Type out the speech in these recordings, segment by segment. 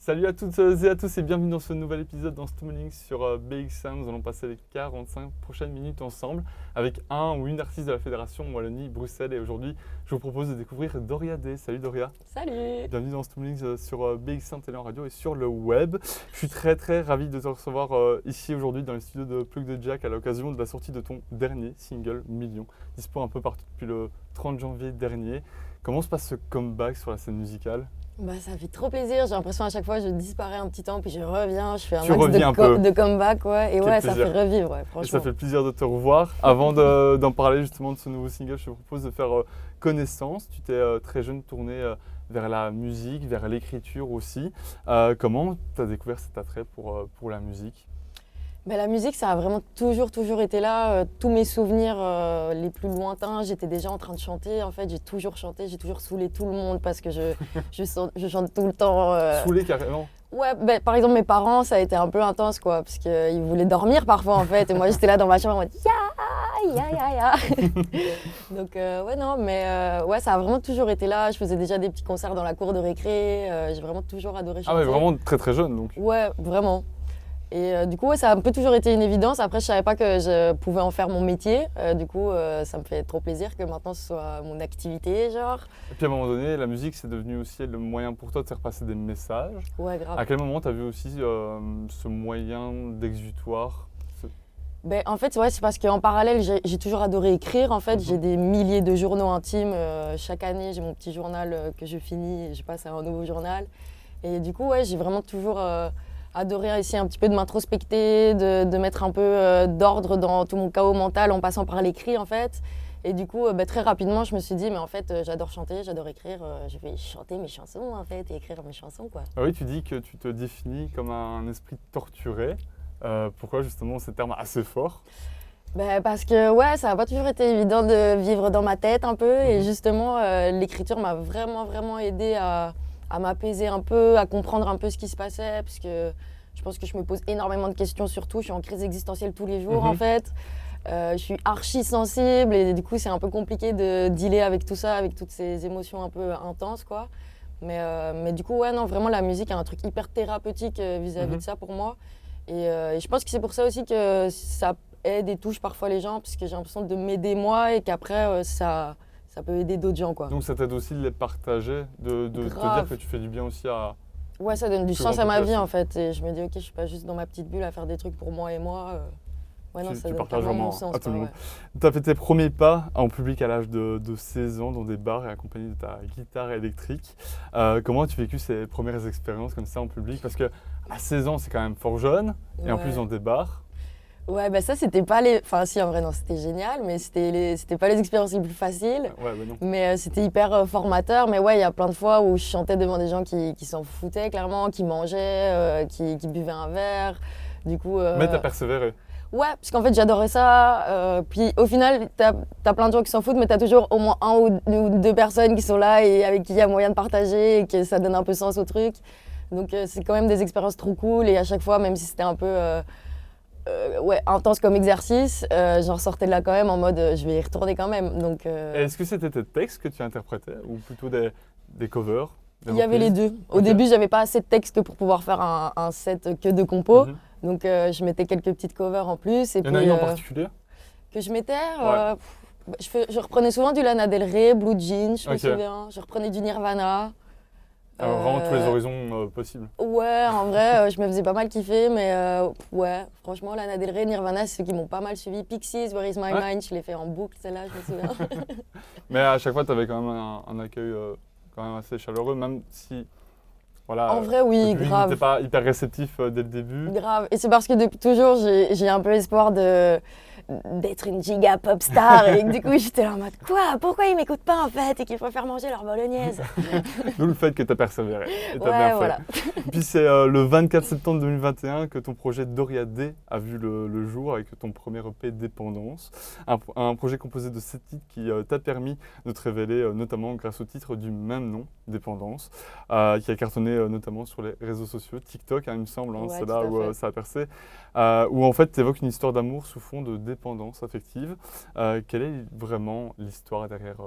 Salut à toutes et à tous et bienvenue dans ce nouvel épisode dans Stummoling sur BX1. Nous allons passer les 45 prochaines minutes ensemble avec un ou une artiste de la Fédération Wallonie-Bruxelles. Et aujourd'hui, je vous propose de découvrir Doria D. Salut Doria. Salut. Bienvenue dans Stummoling sur BX1 Télé en radio et sur le web. Je suis très ravi de te recevoir ici aujourd'hui dans les studios de Plug de Jack à l'occasion de la sortie de ton dernier single Million, dispo un peu partout depuis le 30 janvier dernier. Comment se passe ce comeback sur la scène musicale ? Ça fait trop plaisir, j'ai l'impression à chaque fois je disparais un petit temps puis je reviens, je fais un Tu max reviens un peu. de comeback et Quel ça fait plaisir. revivre franchement. Et ça fait plaisir de te revoir. Avant d'en parler justement de ce nouveau single, je te propose de faire connaissance. Tu t'es très jeune tourné vers la musique, vers l'écriture aussi. Comment tu as découvert cet attrait pour la musique ? La musique, ça a vraiment toujours été là. Tous mes souvenirs les plus lointains, j'étais déjà en train de chanter. En fait, j'ai toujours chanté, j'ai toujours saoulé tout le monde parce que je chante tout le temps. Saoulé carrément. Ouais, par exemple, mes parents, ça a été un peu intense, parce qu'ils voulaient dormir parfois, en fait. Et moi, j'étais là dans ma chambre en mode ya. Donc, ça a vraiment toujours été là. Je faisais déjà des petits concerts dans la cour de récré. J'ai vraiment toujours adoré chanter. Ah, mais vraiment très jeune donc. Ouais, vraiment. Et du coup, ça a un peu toujours été une évidence. Après, je savais pas que je pouvais en faire mon métier. Ça me fait trop plaisir que maintenant ce soit mon activité, genre. Et puis à un moment donné, la musique, c'est devenu aussi le moyen pour toi de faire passer des messages. Ouais, grave. À quel moment tu as vu aussi ce moyen d'exutoire ? En fait, c'est parce qu'en parallèle, j'ai toujours adoré écrire. En fait, j'ai des milliers de journaux intimes. Chaque année, j'ai mon petit journal que je finis et je passe à un nouveau journal. Et du coup, j'ai vraiment toujours adoré essayer un petit peu de m'introspecter, de mettre un peu d'ordre dans tout mon chaos mental en passant par l'écrit, en fait. Et du coup, très rapidement, je me suis dit, mais en fait, j'adore chanter, j'adore écrire. Je vais chanter mes chansons, en fait, et écrire mes chansons, quoi. Ah oui, tu dis que tu te définis comme un esprit torturé. Pourquoi justement ces termes assez forts ? Parce que ça n'a pas toujours été évident de vivre dans ma tête un peu. Et justement, l'écriture m'a vraiment aidé à m'apaiser un peu, à comprendre un peu ce qui se passait. Parce que je pense que je me pose énormément de questions sur tout. Je suis en crise existentielle tous les jours, en fait. Je suis archi sensible et du coup, c'est un peu compliqué de dealer avec tout ça, avec toutes ces émotions un peu intenses, quoi. Mais du coup, vraiment, la musique a un truc hyper thérapeutique vis-à-vis de ça pour moi. Et je pense que c'est pour ça aussi que ça aide et touche parfois les gens, parce que j'ai l'impression de m'aider moi et qu'après, ça peut aider d'autres gens, quoi. Donc ça t'aide aussi de les partager, de te dire que tu fais du bien aussi à... Ouais, ça donne du plus sens à grande ma vie, population. en fait. Et je me dis, ok, je suis pas juste dans ma petite bulle à faire des trucs pour moi et moi. Ça Tu donne partages carrément vraiment mon sens, à tout le quoi, monde. Tu as fait tes premiers pas en public à l'âge de 16 ans dans des bars et accompagné de ta guitare électrique. Comment as-tu vécu ces premières expériences comme ça en public ? Parce qu'à 16 ans, c'est quand même fort jeune, et en plus dans des bars. Ouais, ça, c'était pas les... Enfin, si, en vrai, non, c'était génial, mais c'était pas les expériences les plus faciles. Ouais, non. Mais c'était hyper formateur. Mais il y a plein de fois où je chantais devant des gens qui s'en foutaient, clairement, qui mangeaient, qui buvaient un verre. Du coup... Mais t'as persévéré. Ouais, parce qu'en fait, j'adorais ça. Puis au final, t'as plein de gens qui s'en foutent, mais t'as toujours au moins un ou deux personnes qui sont là et avec qui il y a moyen de partager et que ça donne un peu sens au truc. Donc c'est quand même des expériences trop cool. Et à chaque fois, même si c'était un peu intense comme exercice, j'en ressortais de là quand même en mode je vais y retourner quand même. Donc, Et est-ce que c'était tes textes que tu interprétais ou plutôt des covers ? Il y avait les deux. Au début, j'avais pas assez de texte que pour pouvoir faire un set que de compos. Donc je mettais quelques petites covers en plus. Et il y en a une en particulier ? Que je mettais je reprenais souvent du Lana Del Rey, Blue Jeans, je me souviens. Je reprenais du Nirvana. Alors vraiment tous les horizons possibles. Ouais, en vrai, je me faisais pas mal kiffer, mais franchement, Lana Del Rey, Nirvana, c'est ceux qui m'ont pas mal suivi. Pixies, Where is my mind, je l'ai fait en boucle, celle-là, je me souviens. Mais à chaque fois, tu avais quand même un accueil quand même assez chaleureux, même si... Voilà, en vrai, oui, grave. Tu n'étais pas hyper réceptif dès le début. Grave. Et c'est parce que depuis toujours, j'ai un peu espoir d'être une giga pop star. Et du coup, j'étais là en mode quoi ? Pourquoi ils m'écoutent pas en fait et qu'ils préfèrent manger leur bolognaise ? D'où le fait que tu as persévéré. Et t'as ouais, bien fait. voilà. Puis c'est le 24 septembre 2021 que ton projet Doria D a vu le jour avec ton premier EP Dépendance. Un projet composé de 7 titres qui t'a permis de te révéler, notamment grâce au titre du même nom, Dépendance, qui a cartonné notamment sur les réseaux sociaux, TikTok, il me semble, c'est là où ça a percé, où en fait tu évoques une histoire d'amour sous fond de dépendance affective. Quelle est vraiment l'histoire derrière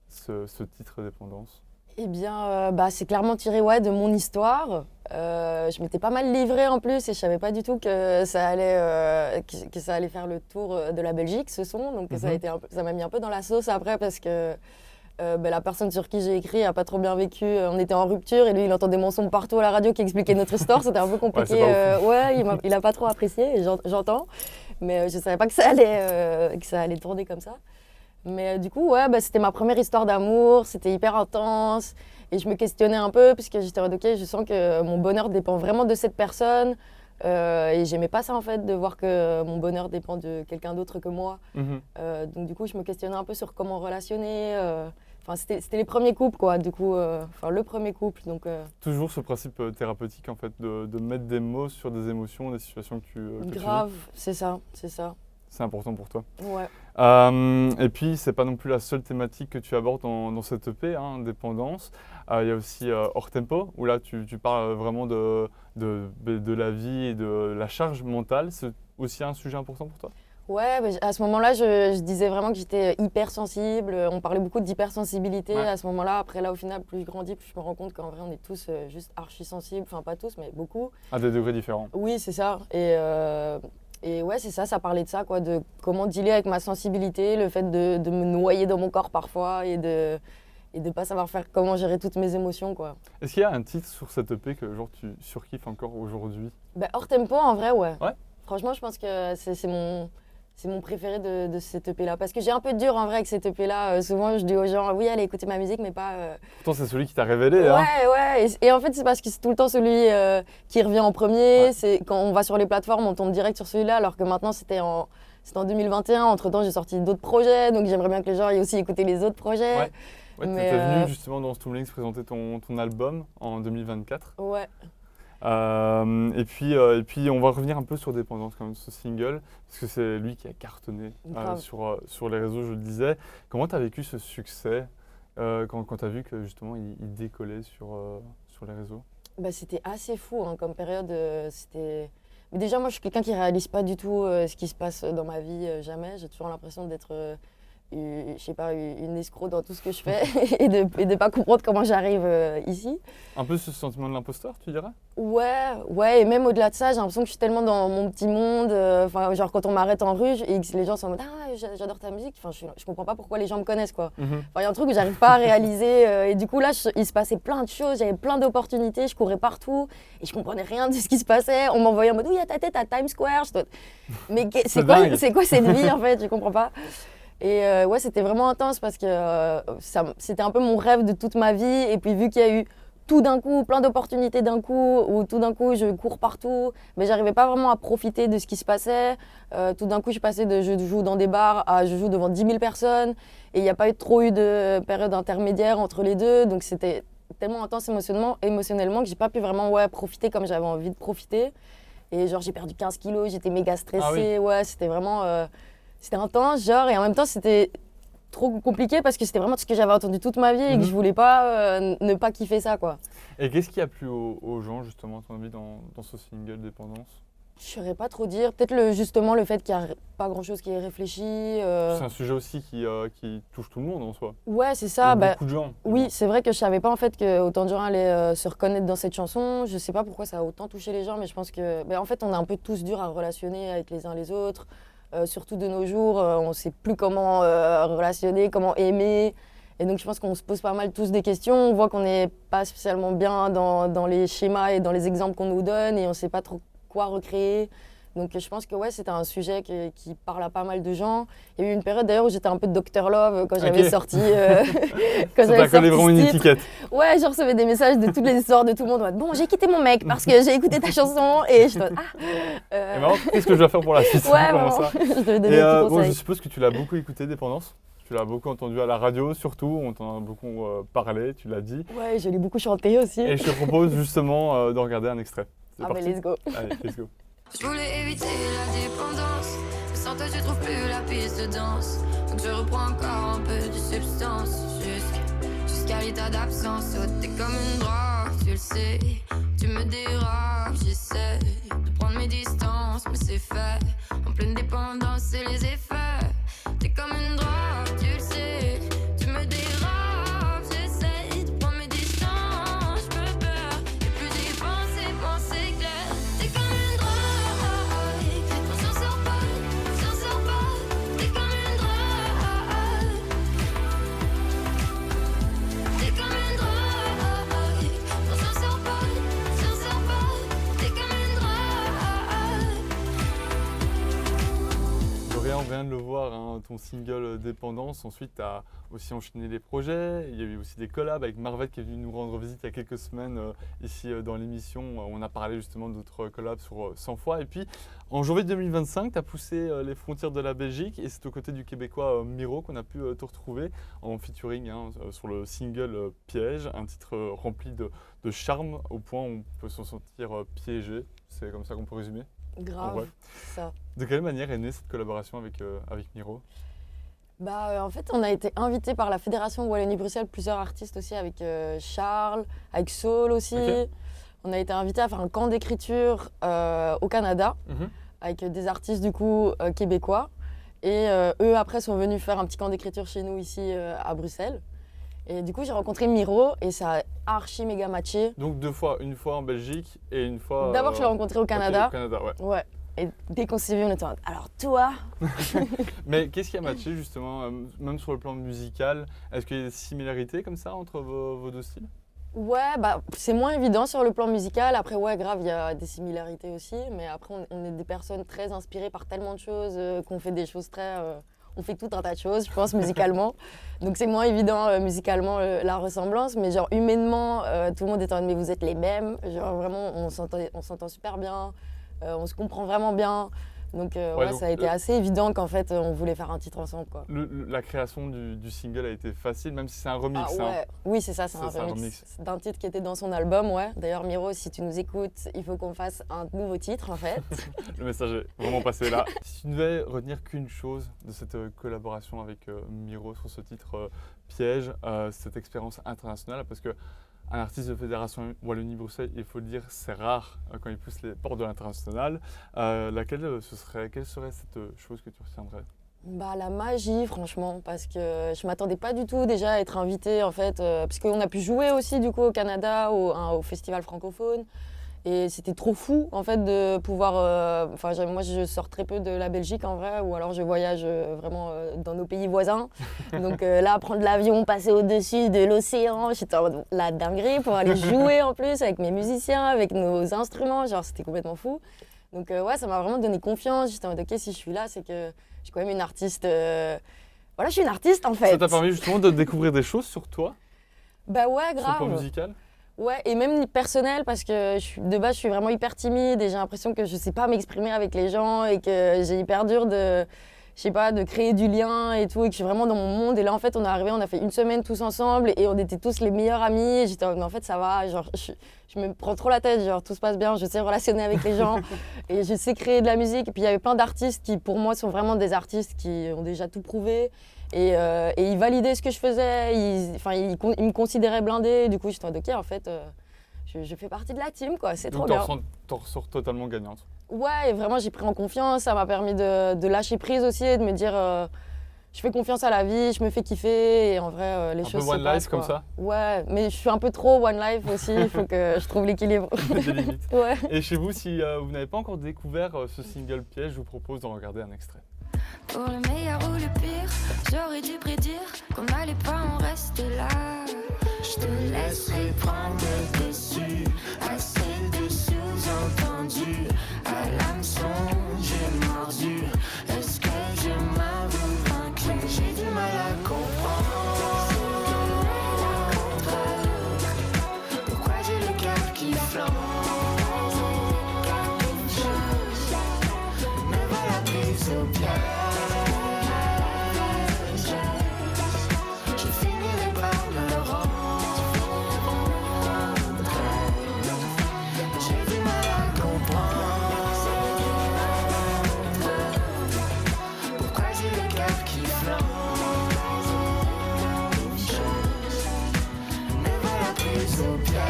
ce titre Dépendance ? Eh bien, c'est clairement tiré de mon histoire. Je m'étais pas mal livrée en plus et je savais pas du tout que ça allait faire le tour de la Belgique, ce son. Donc ça m'a mis un peu dans la sauce après parce que la personne sur qui j'ai écrit a pas trop bien vécu. On était en rupture et lui, il entendait mon son partout à la radio qui expliquait notre histoire. C'était un peu compliqué. Il a pas trop apprécié et j'entends. Mais je savais pas que ça allait tourner comme ça. Mais du coup, c'était ma première histoire d'amour, c'était hyper intense et je me questionnais un peu puisque j'étais en mode ok, je sens que mon bonheur dépend vraiment de cette personne et j'aimais pas ça en fait de voir que mon bonheur dépend de quelqu'un d'autre que moi. Donc du coup, je me questionnais un peu sur comment relationner. Enfin, c'était les premiers couples quoi, du coup, le premier couple. Donc, Toujours ce principe thérapeutique en fait de mettre des mots sur des émotions, des situations que tu grave, vis. c'est ça. C'est important pour toi. Ouais. Et puis, c'est pas non plus la seule thématique que tu abordes dans cette EP, dépendance. Il y a aussi Hors Tempo, où là, tu parles vraiment de la vie et de la charge mentale. C'est aussi un sujet important pour toi? Ouais, à ce moment-là, je disais vraiment que j'étais hypersensible. On parlait beaucoup d'hypersensibilité à ce moment-là. Après, là, au final, plus je grandis, plus je me rends compte qu'en vrai, on est tous juste archi-sensibles. Enfin, pas tous, mais beaucoup. À des degrés différents. Oui, c'est ça. Et ouais, c'est ça, ça parlait de ça, quoi, de comment dealer avec ma sensibilité, le fait de me noyer dans mon corps parfois et de pas savoir faire comment gérer toutes mes émotions, quoi. Est-ce qu'il y a un titre sur cette EP que genre tu surkiffes encore aujourd'hui? Hors tempo, en vrai, ouais. Ouais. Franchement, je pense que c'est mon préféré de cette EP-là. Parce que j'ai un peu dur en vrai avec cette EP-là. Souvent, je dis aux gens, oui, allez écouter ma musique, mais pas. Pourtant, c'est celui qui t'a révélé. Ouais. Et en fait, c'est parce que c'est tout le temps celui qui revient en premier. Ouais. C'est quand on va sur les plateformes, on tombe direct sur celui-là, alors que maintenant, c'était en 2021. Entre-temps, j'ai sorti d'autres projets, donc j'aimerais bien que les gens aient aussi écouté les autres projets. Ouais, mais t'es venu justement dans Stumlinks présenter ton album en 2024. Ouais. Et puis, on va revenir un peu sur Dépendance, quand même, ce single, parce que c'est lui qui a cartonné sur les réseaux, je le disais. Comment tu as vécu ce succès quand tu as vu que justement il décollait sur les réseaux? C'était assez fou comme période. Mais déjà, moi, je suis quelqu'un qui ne réalise pas du tout ce qui se passe dans ma vie, jamais. J'ai toujours l'impression d'être je sais pas, une escroc dans tout ce que je fais et de pas comprendre comment j'arrive ici. Un peu ce sentiment de l'imposteur, tu dirais? Ouais, et même au-delà de ça, j'ai l'impression que je suis tellement dans mon petit monde. Genre quand on m'arrête en rue et que les gens sont en mode ah, j'adore ta musique. Enfin, je comprends pas pourquoi les gens me connaissent quoi. Il y a un truc que j'arrive pas à réaliser et du coup là, il se passait plein de choses, j'avais plein d'opportunités, je courais partout et je comprenais rien de ce qui se passait. On m'envoyait en mode oui, à ta tête à Times Square. Mais c'est quoi cette vie en fait? Je comprends pas. Et c'était vraiment intense parce que c'était un peu mon rêve de toute ma vie. Et puis vu qu'il y a eu tout d'un coup, plein d'opportunités d'un coup, où tout d'un coup je cours partout, mais j'arrivais pas vraiment à profiter de ce qui se passait. Tout d'un coup je passais de je joue dans des bars à je joue devant 10 000 personnes. Et il n'y a pas trop eu de période intermédiaire entre les deux. Donc c'était tellement intense émotionnellement que j'ai pas pu vraiment profiter comme j'avais envie de profiter. Et genre j'ai perdu 15 kilos, j'étais méga stressée. C'était vraiment... C'était intense, genre, et en même temps, c'était trop compliqué parce que c'était vraiment ce que j'avais entendu toute ma vie et que je voulais pas ne pas kiffer ça, quoi. Et qu'est-ce qui a plu aux gens, justement, à ton avis, dans ce single Dépendance? Je saurais pas trop dire. Peut-être justement le fait qu'il n'y a pas grand-chose qui est réfléchi. C'est un sujet aussi qui touche tout le monde, en soi. Ouais, c'est ça. Beaucoup de gens. Oui, c'est vrai que je savais pas, en fait, que autant de gens allaient se reconnaître dans cette chanson. Je sais pas pourquoi ça a autant touché les gens, mais je pense que... en fait, on est un peu tous durs à relationner avec les uns les autres. Surtout de nos jours, on ne sait plus comment relationner, comment aimer. Et donc je pense qu'on se pose pas mal tous des questions. On voit qu'on n'est pas spécialement bien dans les schémas et dans les exemples qu'on nous donne et on ne sait pas trop quoi recréer. Donc je pense que c'était un sujet qui parle à pas mal de gens. Il y a eu une période d'ailleurs où j'étais un peu Dr Love quand j'avais sorti quand j'avais sorti vraiment une étiquette. Ouais, je recevais des messages de toutes les histoires de tout le monde. Bon, j'ai quitté mon mec parce que j'ai écouté ta chanson et je te qu'est-ce que je dois faire pour la suite? Ouais, vraiment. Ça. Je devais donner des conseils. Je suppose que tu l'as beaucoup écouté, Dépendance. Tu l'as beaucoup entendu à la radio surtout, on t'en a beaucoup parlé, tu l'as dit. Ouais, je l'ai beaucoup chanté aussi. Et je te propose justement de regarder un extrait. C'est parti. Mais let's go. Allez, let's go. Je voulais éviter la dépendance, mais sans toi je trouve plus la piste de danse. Donc je reprends encore un peu de substance, jusqu'à l'état d'absence. Oh, t'es comme une drogue, tu le sais, tu me déranges. J'essaie de prendre mes distances, mais c'est fait. En pleine dépendance, c'est les effets. T'es comme une drogue, tu le sais, tu me déranges. J'essaie de prendre mes on vient de le voir, hein, ton single Dépendance. Ensuite, tu as aussi enchaîné les projets. Il y a eu aussi des collabs avec Marvel qui est venu nous rendre visite il y a quelques semaines ici dans l'émission. On a parlé justement d'autres collabs sur 100 fois. Et puis, en janvier 2025, tu as poussé les frontières de la Belgique et c'est aux côtés du Québécois Miro qu'on a pu te retrouver en featuring sur le single Piège, un titre rempli de charme au point où on peut se sentir piégé. C'est comme ça qu'on peut résumer. Grave, Ouais. ça. De quelle manière est née cette collaboration avec Miro? En fait, on a été invité par la Fédération Wallonie-Bruxelles, plusieurs artistes aussi, avec Charles, avec Saul aussi. Ok. On a été invité à faire un camp d'écriture au Canada, avec des artistes du coup québécois. Et eux, après, sont venus faire un petit camp d'écriture chez nous ici à Bruxelles. Et du coup, j'ai rencontré Miro et ça a archi méga matché. Donc deux fois, une fois en Belgique et une fois... D'abord, je l'ai rencontré au Canada. Ok, au Canada, ouais. Ouais. Et dès qu'on s'est vu, on était en mode, alors toi? Mais qu'est-ce qui a matché justement, même sur le plan musical? Est-ce qu'il y a des similarités comme ça entre vos deux styles? Ouais, c'est moins évident sur le plan musical. Après, ouais, grave, il y a des similarités aussi. Mais après, on est des personnes très inspirées par tellement de choses qu'on fait des choses très... on fait tout un tas de choses, je pense, musicalement. Donc c'est moins évident musicalement la ressemblance. Mais genre humainement, tout le monde est en mode, mais vous êtes les mêmes. Genre vraiment, on s'entend super bien. On se comprend vraiment bien. Donc, donc, ça a été assez évident qu'en fait, on voulait faire un titre ensemble, quoi. La création du single a été facile, même si c'est un remix. Ah, ouais. Oui, c'est ça, c'est un remix. remix d'un titre qui était dans son album, ouais. D'ailleurs, Miro, si tu nous écoutes, il faut qu'on fasse un nouveau titre, en fait. Le message est vraiment passé là. Si tu ne devais retenir qu'une chose de cette collaboration avec Miro sur ce titre Piège, cette expérience internationale, parce que un artiste de Fédération Wallonie-Bruxelles, il faut le dire, c'est rare quand il pousse les portes de l'international. Quelle serait cette chose que tu retiendrais? La magie, franchement, parce que je m'attendais pas du tout déjà à être invitée, en fait, parce qu'on a pu jouer aussi, du coup, au Canada, au festival francophone. Et c'était trop fou, en fait, de pouvoir... moi, je sors très peu de la Belgique, en vrai, ou alors je voyage vraiment dans nos pays voisins. Donc là, prendre l'avion, passer au-dessus de l'océan, j'étais en mode la dinguerie pour aller jouer en plus avec mes musiciens, avec nos instruments. Genre, c'était complètement fou. Donc ouais, ça m'a vraiment donné confiance. J'étais en mode, ok, si je suis là, c'est que je suis quand même une artiste... Voilà, je suis une artiste, en fait. Ça t'a permis justement de découvrir des choses sur toi, Bah ouais, sur le grave. plan musical? Ouais, et même personnel, parce que de base, je suis vraiment hyper timide et j'ai l'impression que je sais pas m'exprimer avec les gens et que j'ai hyper dur de créer du lien et tout, et que je suis vraiment dans mon monde. Et là, en fait, on est arrivé, on a fait une semaine tous ensemble et on était tous les meilleurs amis. Et j'étais en fait, ça va, genre, je me prends trop la tête, genre, tout se passe bien, je sais relationner avec les gens et je sais créer de la musique. Et puis, il y avait plein d'artistes qui, pour moi, sont vraiment des artistes qui ont déjà tout prouvé. Et ils validaient ce que je faisais, ils me considéraient blindé. Du coup, j'étais en mode, ok, en fait, je fais partie de la team, quoi, c'est trop bien. Donc t'en ressors totalement gagnante. Ouais, et vraiment, j'ai pris en confiance, ça m'a permis de lâcher prise aussi et de me dire, je fais confiance à la vie, je me fais kiffer et en vrai, les choses se passent. Un peu one life comme ça? Ouais, mais je suis un peu trop one life aussi, il faut que je trouve l'équilibre. Des limites. Ouais. Et chez vous, si vous n'avez pas encore découvert ce single Piège, je vous propose d'en regarder un extrait. Pour le meilleur ou le pire, j'aurais dû prédire qu'on n'allait pas en rester là. Je te laisserai prendre le dessus, assez de sous-entendus. À l'hameçon, j'ai mordu. Est-ce que je m'avoue vaincu? J'ai du mal à comprendre. Pourquoi j'ai le cœur qui flambe? Me voilà prise au piège. Je finirai par me rendre. J'ai du mal à comprendre. Pourquoi j'ai le cœur qui flambe? Me voilà prise au piège.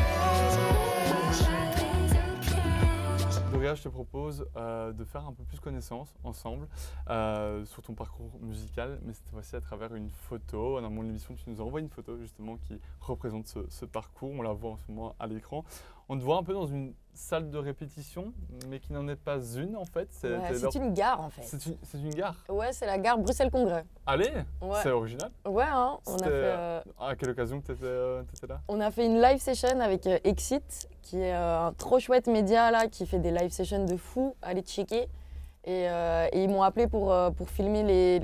Doria, je te propose de faire un peu plus connaissance ensemble sur ton parcours musical, mais cette fois-ci à travers une photo. Dans mon émission, tu nous envoies une photo justement qui représente ce parcours. On la voit en ce moment à l'écran. On te voit un peu dans une salle de répétition, mais qui n'en est pas une en fait. C'est une gare en fait. C'est une gare? Ouais, c'est la gare Bruxelles-Congrès. Allez, Ouais. c'est original. Ouais, hein, on a C'était, fait... à quelle occasion que tu étais là? On a fait une live session avec Exit, qui est un trop chouette média là, qui fait des live sessions de fou. Allez checker. Et ils m'ont appelé pour filmer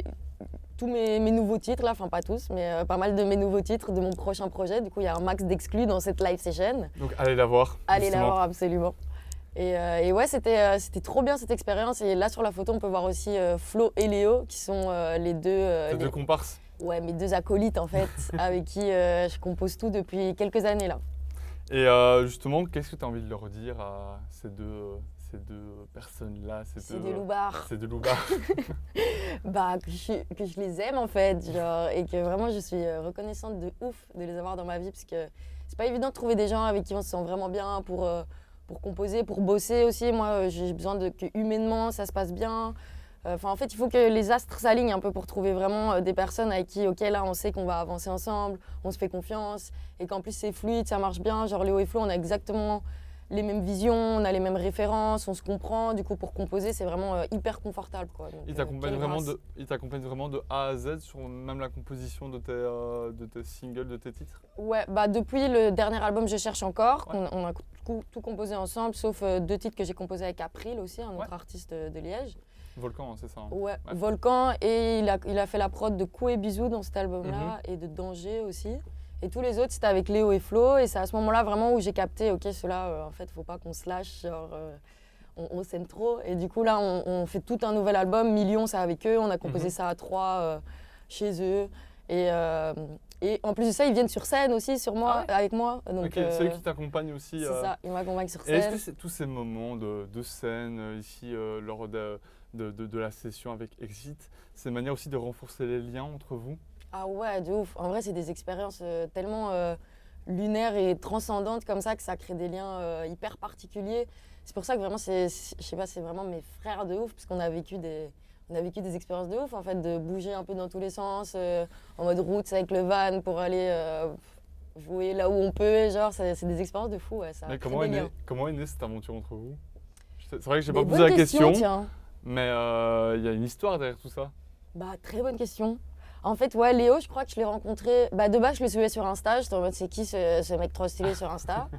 tous mes nouveaux titres, là, enfin pas tous, mais pas mal de mes nouveaux titres de mon prochain projet. Du coup, il y a un max d'exclus dans cette live session. Donc allez la voir. Allez la justement. voir, absolument. Et ouais, c'était trop bien cette expérience. Et là, sur la photo, on peut voir aussi Flo et Léo, qui sont les deux... Les deux comparses. Ouais, mes deux acolytes, en fait, avec qui je compose tout depuis quelques années, là. Et justement, qu'est-ce que tu as envie de leur dire à ces deux personnes-là, C'est des loupards. Ces deux loupards. Bah, que je les aime, en fait, genre, et que vraiment, je suis reconnaissante de ouf de les avoir dans ma vie, parce que c'est pas évident de trouver des gens avec qui on se sent vraiment bien pour composer, pour bosser aussi. Moi, j'ai besoin que humainement, ça se passe bien. Enfin, en fait, il faut que les astres s'alignent un peu pour trouver vraiment des personnes avec qui, ok, là, on sait qu'on va avancer ensemble, on se fait confiance, et qu'en plus, c'est fluide, ça marche bien. Genre, Léo et Flo, on a exactement les mêmes visions, on a les mêmes références, on se comprend. Du coup, pour composer, c'est vraiment hyper confortable, quoi. Donc, Ils t'accompagnent quelle vraiment, grâce. de A à Z sur même la composition de tes singles, de tes titres. Ouais, bah depuis le dernier album Je cherche encore, Ouais. on a tout composé ensemble, sauf 2 titres que j'ai composés avec April aussi, un autre artiste de Liège. Volcan, hein, c'est ça. Hein. Ouais, Ouais. Volcan, et il a fait la prod de Coups et Bisous dans cet album-là, et de Danger aussi. Et tous les autres, c'était avec Léo et Flo, et c'est à ce moment-là vraiment où j'ai capté, ok, ceux-là, en fait, faut pas qu'on se lâche, genre, on s'aime trop. Et du coup, là, on fait tout un nouvel album, Millions, c'est avec eux, on a composé ça à 3 chez eux. Et en plus de ça, ils viennent sur scène aussi, avec moi. Donc, Ok, c'est eux qui t'accompagnent aussi. c'est ça, ils m'accompagnent sur Et est-ce scène. que c'est tous ces moments de scène ici lors de la session avec Exit, c'est une manière aussi de renforcer les liens entre vous? Ah ouais, de ouf. En vrai, c'est des expériences tellement lunaires et transcendantes comme ça que ça crée des liens hyper particuliers. C'est pour ça que vraiment, je sais pas, c'est vraiment mes frères de ouf, parce qu'on a vécu des expériences de ouf, en fait, de bouger un peu dans tous les sens, en mode route avec le van pour aller jouer là où on peut. Genre, c'est des expériences de fou, ouais, ça Mais crée comment des liens. est née cette aventure entre vous? C'est vrai que j'ai Mais pas posé bonne la question, tiens. mais il y a une histoire derrière tout ça. Bah, très bonne question. En fait, ouais, Léo, je crois que je l'ai rencontré. Bah, de base, je le suivais sur Insta. J'étais en mode, c'est qui ce mec trop stylé sur Insta?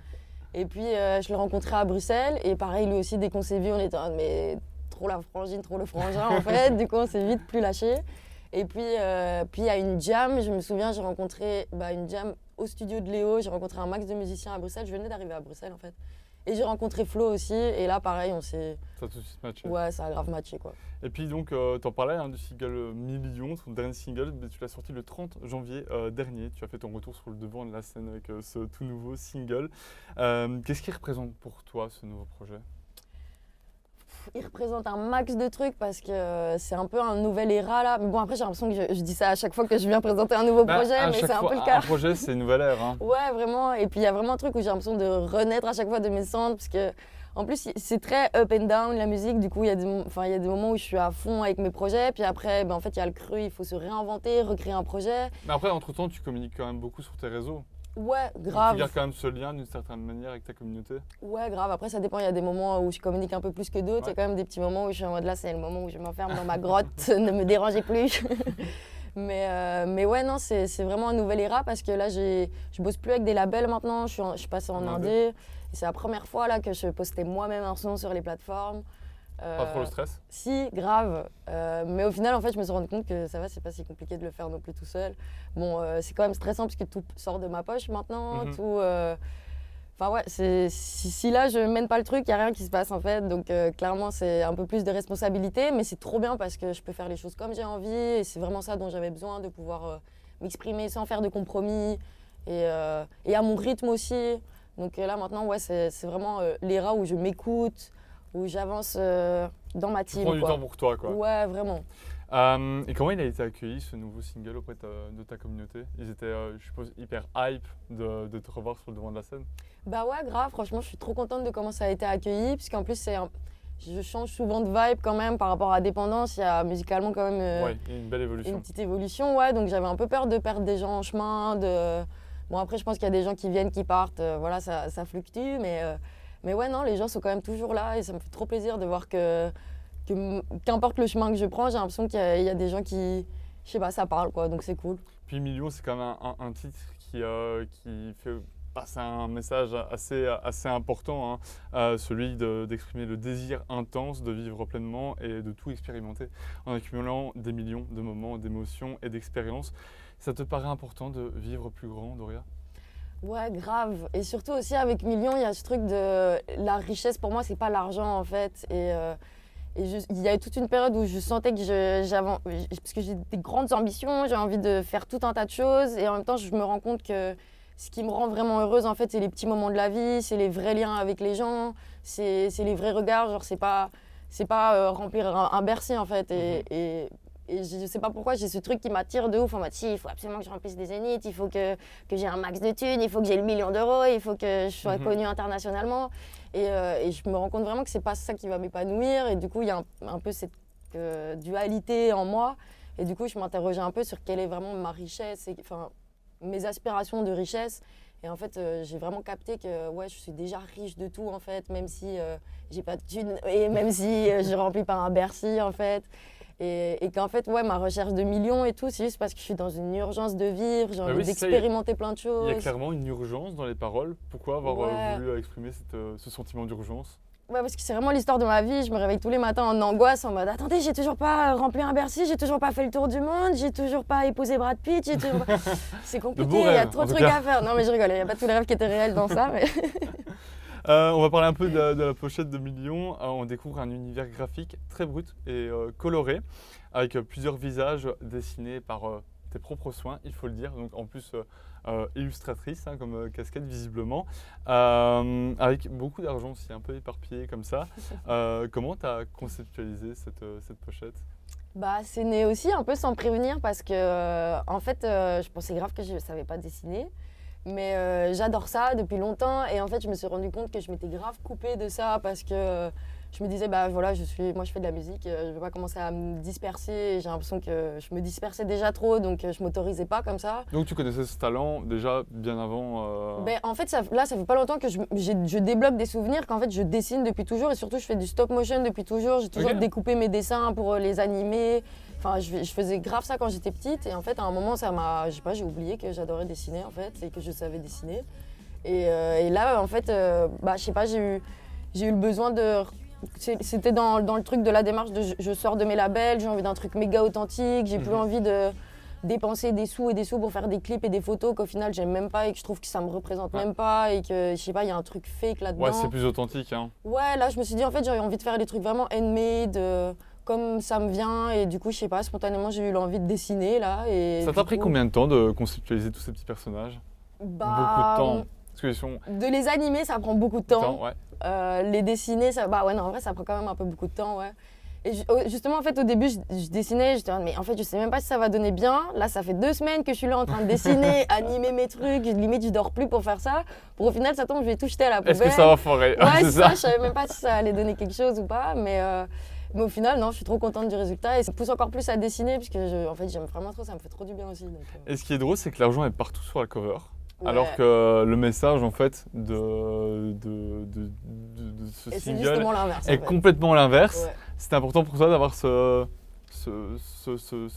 Et puis, je l'ai rencontré à Bruxelles. Et pareil, lui aussi, dès qu'on s'est vu, on était en mode, mais trop la frangine, trop le frangin, en fait. Du coup, on s'est vite plus lâché. Et puis, il y a une jam. Je me souviens, j'ai rencontré une jam au studio de Léo. J'ai rencontré un max de musiciens à Bruxelles. Je venais d'arriver à Bruxelles, en fait. Et j'ai rencontré Flo aussi. Et là, pareil, on s'est. Ça a tout de suite matché. Ouais, ça a grave matché, quoi. Et puis donc, t'en parlais du single Millions, ton dernier single, mais tu l'as sorti le 30 janvier dernier. Tu as fait ton retour sur le devant de la scène avec ce tout nouveau single. Qu'est-ce qui représente pour toi ce nouveau projet? Il représente un max de trucs parce que c'est un peu un nouvel era là. Mais bon, après, j'ai l'impression que je dis ça à chaque fois que je viens présenter un nouveau projet, à mais chaque c'est un fois, peu le cas. Un projet, c'est une nouvelle ère. Hein. Ouais, vraiment. Et puis, il y a vraiment un truc où j'ai l'impression de renaître à chaque fois de mes cendres parce que, en plus, c'est très up and down la musique. Du coup, il y a des moments où je suis à fond avec mes projets. Puis après, en fait, il y a le creux, il faut se réinventer, recréer un projet. Mais après, entre-temps, tu communiques quand même beaucoup sur tes réseaux. Ouais, Donc, grave. tu gardes quand même ce lien d'une certaine manière avec ta communauté. Ouais, grave. Après, ça dépend. Il y a des moments où je communique un peu plus que d'autres. Il y a quand même des petits moments où je suis en mode là, c'est le moment où je m'enferme dans ma grotte, ne me dérangez plus. mais ouais, non, c'est vraiment un nouvel era parce que là, je bosse plus avec des labels maintenant. Je suis passée en indé. Et c'est la première fois là que je postais moi-même un son sur les plateformes. Pas trop le stress? Si, grave. Mais au final, en fait, je me suis rendu compte que ça va, c'est pas si compliqué de le faire non plus tout seul. Bon, c'est quand même stressant parce que tout sort de ma poche maintenant. Enfin ouais, si là je mène pas le truc, il n'y a rien qui se passe en fait. Donc clairement, c'est un peu plus de responsabilité, mais c'est trop bien parce que je peux faire les choses comme j'ai envie. Et c'est vraiment ça dont j'avais besoin, de pouvoir m'exprimer sans faire de compromis et à mon rythme aussi. Donc là maintenant, ouais, c'est vraiment l'era où je m'écoute, où j'avance dans ma team. Tu prends du temps pour toi, quoi. Ouais, vraiment. Et comment il a été accueilli, ce nouveau single, auprès de ta communauté? Ils étaient, je suppose, hyper hype de te revoir sur le devant de la scène? Bah ouais, grave. Franchement, je suis trop contente de comment ça a été accueilli, puisqu'en plus, je change souvent de vibe quand même par rapport à Dépendance. Il y a musicalement quand même Ouais, il y a une belle évolution. une petite évolution. Ouais, donc j'avais un peu peur de perdre des gens en chemin. Bon, après, je pense qu'il y a des gens qui viennent, qui partent. Voilà, ça fluctue. Mais ouais, non, les gens sont quand même toujours là et ça me fait trop plaisir de voir qu'importe le chemin que je prends, j'ai l'impression qu'il y a des gens qui, je sais pas, ça parle quoi, donc c'est cool. Puis Millions, c'est quand même un titre qui fait C'est un message assez important, celui d'exprimer le désir intense de vivre pleinement et de tout expérimenter en accumulant des millions de moments, d'émotions et d'expériences. Ça te paraît important de vivre plus grand, Doria ? Ouais, grave. Et surtout aussi avec Millions, il y a ce truc de la richesse. Pour moi, c'est pas l'argent en fait. Il y a eu toute une période où je sentais que parce que j'ai des grandes ambitions, j'ai envie de faire tout un tas de choses. Et en même temps, je me rends compte que ce qui me rend vraiment heureuse, en fait, c'est les petits moments de la vie, c'est les vrais liens avec les gens, c'est les vrais regards. Genre, c'est pas remplir un Bercy en fait. Et je sais pas pourquoi, j'ai ce truc qui m'attire de ouf. En mode, si, il faut absolument que je remplisse des zéniths, il faut que j'ai un max de thunes, il faut que j'ai le million d'euros, il faut que je sois connue internationalement. Et je me rends compte vraiment que c'est pas ça qui va m'épanouir. Et du coup, il y a un peu cette dualité en moi. Et du coup, je m'interrogeais un peu sur quelle est vraiment ma richesse, enfin, mes aspirations de richesse. Et en fait, j'ai vraiment capté que ouais, je suis déjà riche de tout, en fait, même si j'ai pas de thunes et même si je remplis pas un Bercy, en fait. Et qu'en fait, ouais, ma recherche de millions et tout, c'est juste parce que je suis dans une urgence de vivre, j'ai envie d'expérimenter plein de choses. Il y a clairement une urgence dans les paroles. Pourquoi avoir voulu exprimer ce sentiment d'urgence ? Ouais, parce que c'est vraiment l'histoire de ma vie. Je me réveille tous les matins en angoisse, en mode « Attendez, j'ai toujours pas rempli un Bercy, j'ai toujours pas fait le tour du monde, j'ai toujours pas épousé Brad Pitt, j'ai toujours pas... » C'est compliqué, il y a trop de trucs à faire. Non mais je rigole, il n'y a pas tous les rêves qui étaient réels dans ça, mais... On va parler un peu de la pochette de Millions. On découvre un univers graphique très brut et coloré, avec plusieurs visages dessinés par tes propres soins, il faut le dire. Donc en plus illustratrice, comme casquette visiblement, avec beaucoup d'argent aussi, un peu éparpillé comme ça. Comment tu as conceptualisé cette pochette ? C'est né aussi un peu sans prévenir parce que en fait, je pensais grave que je ne savais pas dessiner. Mais j'adore ça depuis longtemps et en fait je me suis rendu compte que je m'étais grave coupée de ça parce que je me disais voilà, moi je fais de la musique, je vais pas commencer à me disperser, j'ai l'impression que je me dispersais déjà trop donc je m'autorisais pas comme ça. Donc tu connaissais ce talent déjà bien avant En fait ça fait pas longtemps que je débloque des souvenirs qu'en fait je dessine depuis toujours et surtout je fais du stop motion depuis toujours, j'ai toujours découpé mes dessins pour les animer. Enfin, je faisais grave ça quand j'étais petite et en fait à un moment j'ai oublié que j'adorais dessiner en fait et que je savais dessiner. Et là en fait, je sais pas, j'ai eu le besoin de... C'était dans le truc de la démarche de je sors de mes labels, j'ai envie d'un truc méga authentique, j'ai plus envie de dépenser des sous pour faire des clips et des photos qu'au final j'aime même pas et que je trouve que ça me représente même pas et que je sais pas, il y a un truc fake là-dedans. Ouais, c'est plus authentique Ouais, là je me suis dit en fait j'avais envie de faire des trucs vraiment handmade, comme ça me vient et du coup je sais pas, spontanément j'ai eu l'envie de dessiner là. Et ça t'a pris combien de temps de conceptualiser tous ces petits personnages ? Beaucoup de temps. Parce qu'ils sont... De les animer ça prend beaucoup de temps. Ouais. Les dessiner, en vrai ça prend quand même un peu beaucoup de temps, ouais. Et justement en fait au début je dessinais, j'étais mais en fait je sais même pas si ça va donner bien. Là ça fait 2 semaines que je suis là en train de dessiner, animer mes trucs, limite je dors plus pour faire ça. Pour au final ça tombe, je vais tout jeter à la poubelle. Est-ce que ça va foirer ? Ouais, c'est ça, je savais même pas si ça allait donner quelque chose ou pas, mais au final, non, je suis trop contente du résultat et ça pousse encore plus à dessiner parce que en fait, j'aime vraiment trop, ça me fait trop du bien aussi. Donc, Et ce qui est drôle, c'est que l'argent est partout sur la cover, alors Ouais. que le message en fait de ce Et c'est single justement l'inverse. est en fait. complètement l'inverse. Ouais. C'était important pour toi d'avoir ce